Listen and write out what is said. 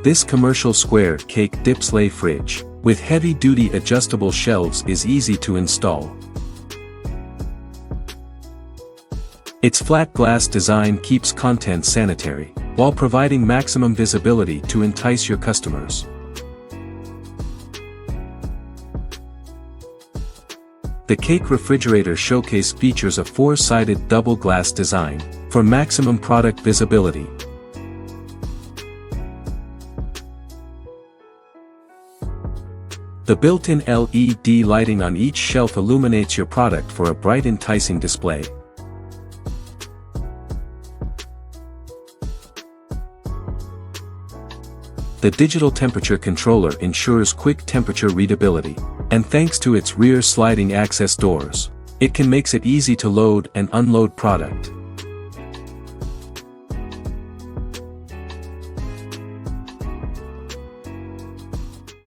This commercial square cake display fridge, with heavy-duty adjustable shelves, is easy to install. Its flat glass design keeps contents sanitary, while providing maximum visibility to entice your customers. The cake refrigerator showcase features a 4-sided double glass design, for maximum product visibility. The built-in LED lighting on each shelf illuminates your product for a bright, enticing display. The digital temperature controller ensures quick temperature readability, and thanks to its rear sliding access doors, it makes it easy to load and unload product.